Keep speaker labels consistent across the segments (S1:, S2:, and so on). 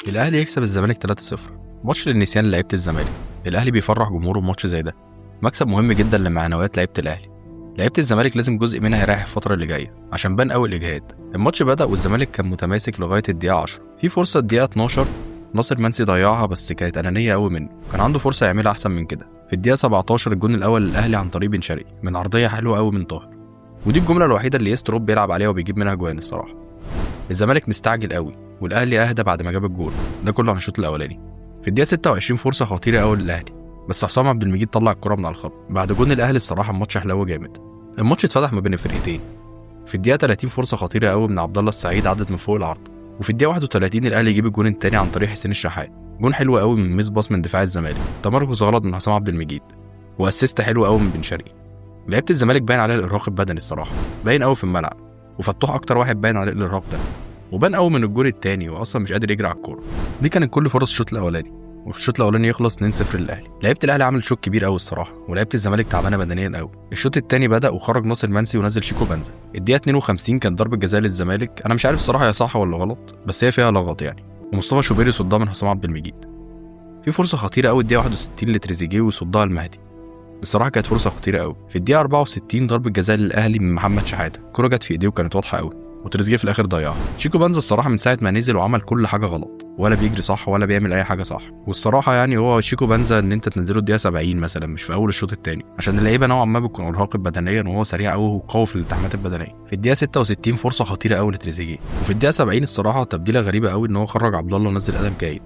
S1: الاهلي يكسب الزمالك 3-0. ماتش للنسيان لعيبه الزمالك. الاهلي بيفرح جمهوره بماتش زي ده. مكسب مهم جدا لمعنويات لعيبه الاهلي. لعيبه الزمالك لازم جزء منها يريح الفتره اللي جايه عشان بان قوي الاجهاد. الماتش بدا والزمالك كان متماسك لغايه الدقيقه 10. في فرصه الدقيقه 12 ناصر منسي ضيعها، بس كانت انانيه قوي منه، كان عنده فرصه يعملها احسن من كده. في الدقيقه 17 الجون الاول للاهلي عن طريق بن شرقي من عرضيه حلوه قوي من طاهر، ودي الجمله الوحيده اللي يستروب بيلعب عليها وبيجيب منها جوان الصراحه. الزمالك مستعجل قوي والاهلي اهدى بعد ما جاب الجول. ده كله عن الشوط الاولاني. في الدقيقه 26 فرصه خطيره قوي للاهلي، بس حسام عبد المجيد طلع الكره من على الخط. بعد جون الاهلي الصراحه الماتش حلو جامد. الماتش اتفتح ما بين الفرقتين. في الدقيقه 30 فرصه خطيره قوي من عبد الله السعيد عدت من فوق العرض. وفي الدقيقه 31 الاهلي يجيب الجون الثاني عن طريق حسين الشحات. جون حلو قوي من ميس باص من دفاع الزمالك، تمركز غلط من حسام عبد المجيد، واسيست حلو قوي من بن شرقي. لعيبه الزمالك باين عليها الارهاق البدني الصراحه، باين قوي في الملعب، وفتوح اكتر واحد باين عليه الارهاق ده، وبان قوي من الجول الثاني واصلا مش قادر يجري على الكوره. دي كانت كل فرص الشوط الاولاني، وفي الشوط الاولاني يخلص 2-0 للاهلي. لعيبه الاهلي عملت شوط كبير قوي الصراحه، ولعيبه الزمالك تعبانه بدنيا قوي. الشوط الثاني بدا وخرج ناصر منسي ونزل شيكو بنزا. الدقيقه 52 كان ضربه جزاء للزمالك، انا مش عارف الصراحه هي صح ولا غلط، بس هي فيها لغط يعني، ومصطفى شوبير يصدها من حسام عبد المجيد. في فرصه خطيره قوي الدقيقه 61 لتريزيجيه ويصدها المهدي. الصراحه كانت فرصه خطيره قوي. في الدقيقه 64 ضربه جزاء للاهلي من محمد شحاته، الكره جت في ايديه وكانت واضحه قوي، وتريزيجيه في الاخر ضيعها. شيكو بنزا الصراحه من ساعه ما نزل وعمل كل حاجه غلط، ولا بيجري صح ولا بيعمل اي حاجه صح. والصراحه يعني هو شيكو بنزا ان انت تنزله الدقيقه 70 مثلا مش في اول الشوط الثاني، عشان اللعيبه نوعا ما بتكون ارهاق بدنيا وهو سريع قوي وقوي في الالتحامات البدنيه. في الدقيقه 66 فرصه خطيره قوي لتريزيجيه. وفي الدقيقه 70 الصراحه تبديله غريبه قوي ان هو خرج عبد الله ونزل ادم جايد،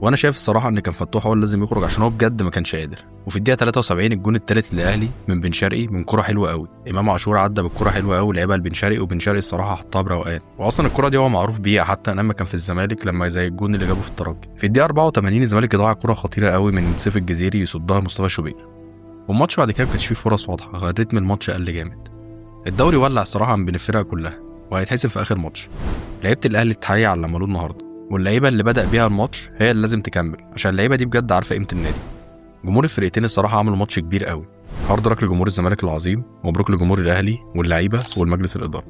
S1: وانا شايف الصراحه ان كان فتوح هو اللي لازم يخرج عشان هو بجد ما كانش قادر. وفي الدقيقه 73 الجون الثالث للاهلي من بن شرقي من كره حلوه قوي. امام عاشور عدى بالكره حلوه قوي ولعبها لبن شرقي، وبن شرقي الصراحه حطها بروقان، واصلا الكره دي هو معروف بيها حتى لما كان في الزمالك لما زي الجون اللي جابه في الترجي. في الدقيقه 84 الزمالك ضيع كره خطيره قوي من سيف الجزيري يصدها مصطفى شوبير. والماتش بعد كده ما كانش فيه فرص واضحه، غير رتم الماتش قل جامد. الدوري ولع الصراحه من بين الفرق كلها، وهيتحسم في اخر ماتش. لعيبه الاهلي اتحيا على اللي عملوه النهارده، واللعيبه اللي بدأ بيها الماتش هي اللي لازم تكمل، عشان اللعيبه دي بجد عارفه قيمه النادي. جمهور الفرقتين الصراحه عملوا ماتش كبير قوي. هارد لك لجمهور الزمالك العظيم، ومبروك لجمهور الاهلي واللعيبه والمجلس الاداره.